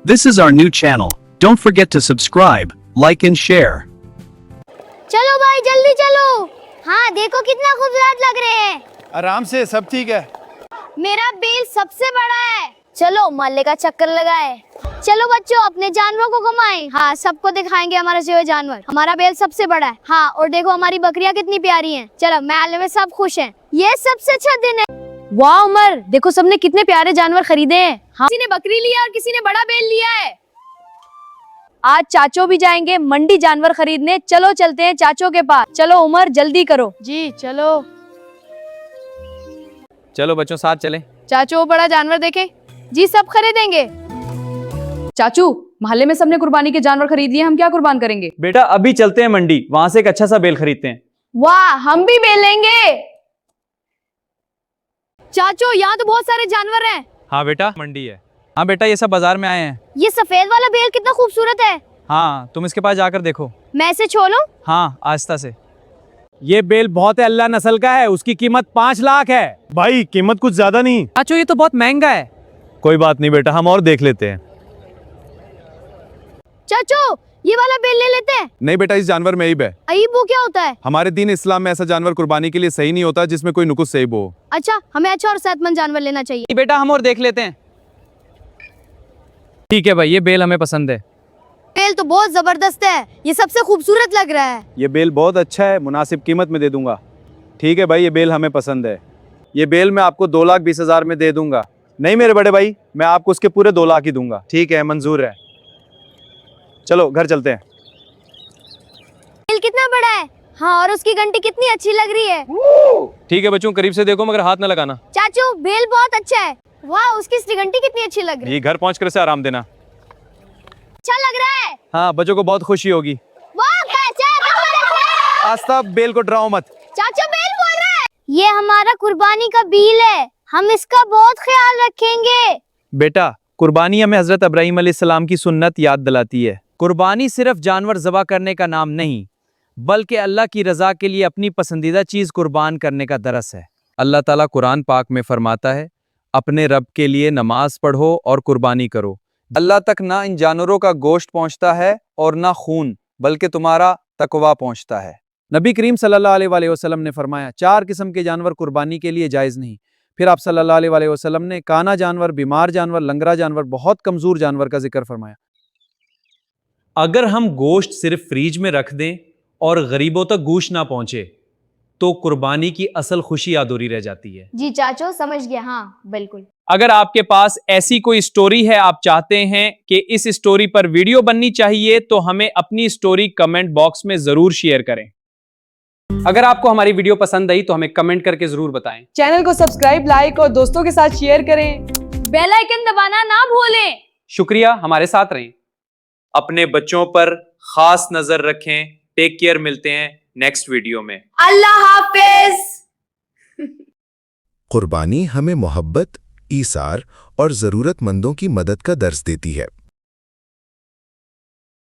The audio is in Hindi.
This is our new channel. Don't forget to subscribe, like and share. चलो भाई जल्दी चलो। हाँ देखो कितना खूबसूरत लग रहे हैं। आराम से, सब ठीक है। मेरा बेल सबसे बड़ा है। चलो मोहल्ले का चक्कर लगाए। चलो बच्चों अपने जानवरों को घुमाएं। हाँ सबको दिखाएंगे हमारे से हुए जानवर। हमारा बेल सबसे बड़ा है। हाँ और देखो हमारी बकरियां कितनी प्यारी हैं। चलो मोहल्ले में सब खुश हैं। ये सबसे अच्छा दिन है। वाह उमर देखो सबने कितने प्यारे जानवर खरीदे हैं। हाँ किसी ने बकरी लिया और किसी ने बड़ा बेल लिया है। आज चाचो भी जाएंगे मंडी जानवर खरीदने। चलो चलते हैं चाचो के पास। चलो उमर जल्दी करो। जी चलो। चलो बच्चों साथ चलें। चाचू बड़ा जानवर देखे। जी सब खरीदेंगे। चाचू मोहल्ले में सबने कुर्बानी के जानवर खरीद लिए, हम क्या कुर्बान करेंगे? बेटा अभी चलते हैं मंडी, वहां से एक अच्छा सा बेल खरीदते हैं। वाह हम भी बेल लेंगे। चाचू यहाँ तो बहुत सारे जानवर हैं। हाँ बेटा मंडी है। हाँ बेटा ये सब बाजार में आए हैं। ये सफेद वाला बेल कितना खूबसूरत है। हाँ तुम इसके पास जाकर देखो। मैं इसे छोड़ूं? हाँ आहिस्ता से। ये बेल बहुत है अल्लाह नस्ल का है, उसकी कीमत 5 लाख है। भाई कीमत कुछ ज्यादा नहीं। चाचू ये तो बहुत महंगा है। कोई बात नहीं बेटा, हम और देख लेते हैं। चाचू ये वाला बेल ले लेते हैं। नहीं बेटा, इस जानवर में ऐब है। अईब वो क्या होता है? हमारे दीन इस्लाम में ऐसा जानवर कुर्बानी के लिए सही नहीं होता जिसमें कोई नुकुस ऐब हो। अच्छा हमें अच्छा और सेहतमंद जानवर लेना चाहिए। बेटा हम और देख लेते हैं। ठीक है भाई, ये बेल हमें पसंद है। बेल तो बहुत जबरदस्त है, ये सबसे खूबसूरत लग रहा है। ये बेल बहुत अच्छा है, मुनासिब कीमत में दे दूंगा। ठीक है भाई, ये बेल हमें पसंद है। ये बेल मैं आपको 2,20,000 में दे दूंगा। नहीं मेरे बड़े भाई, मैं आपको उसके पूरे 2 लाख ही दूंगा। ठीक है मंजूर है। चलो घर चलते हैं। बेल कितना बड़ा है। हाँ और उसकी घंटी कितनी अच्छी लग रही है। ठीक है बच्चों करीब से देखो मगर हाथ न लगाना। चाचू बेल बहुत अच्छा है। वाह उसकी घंटी कितनी अच्छी लग रही है। ये घर पहुंच कर इसे आराम देना। अच्छा लग रहा है। हाँ बच्चों को बहुत खुशी होगी। वाह चाचा आस्ता, बेल को डराओ मत। चाचा बेल बोल रहा है। ये हमारा कुर्बानी का बील है, हम इसका बहुत ख्याल रखेंगे। बेटा कुर्बानी हमें हजरत इब्राहीम अलैहिस्सलाम की सुन्नत याद दिलाती है। कुर्बानी सिर्फ जानवर ज़बह करने का नाम नहीं, बल्कि अल्लाह की रज़ा के लिए अपनी पसंदीदा चीज़ कुर्बान करने का दरस है। अल्लाह ताला कुरान पाक में फरमाता है, अपने रब के लिए नमाज पढ़ो और कुर्बानी करो। अल्लाह तक ना इन जानवरों का गोश्त पहुंचता है और ना खून, बल्कि तुम्हारा तकवा पहुंचता है। नबी करीम सल्लल्लाहु अलैहि वसल्लम ने फरमाया 4 किस्म के जानवर कुर्बानी के लिए जायज़ नहीं। फिर आप सल्लल्लाहु अलैहि वसल्लम ने काना जानवर, बीमार जानवर, लंगड़ा जानवर, बहुत कमज़ोर जानवर का जिक्र फरमाया। अगर हम गोश्त सिर्फ फ्रीज में रख दें और गरीबों तक गोश्त ना पहुंचे तो कुर्बानी की असल खुशी अधूरी रह जाती है। जी चाचू समझ गया। हाँ बिल्कुल। अगर आपके पास ऐसी कोई स्टोरी है, आप चाहते हैं कि इस स्टोरी पर वीडियो बननी चाहिए, तो हमें अपनी स्टोरी कमेंट बॉक्स में जरूर शेयर करें। अगर आपको हमारी वीडियो पसंद आई तो हमें कमेंट करके जरूर बताएं। चैनल को सब्सक्राइब, लाइक और दोस्तों के साथ शेयर करें। बेल आइकन दबाना ना भूलें। शुक्रिया, हमारे साथ रहें। अपने बच्चों पर खास नजर रखें। टेक केयर, मिलते हैं नेक्स्ट वीडियो में। अल्लाह हाफिज। कुर्बानी हमें मोहब्बत, ईसार और ज़रूरतमंदों की मदद का दर्स देती है।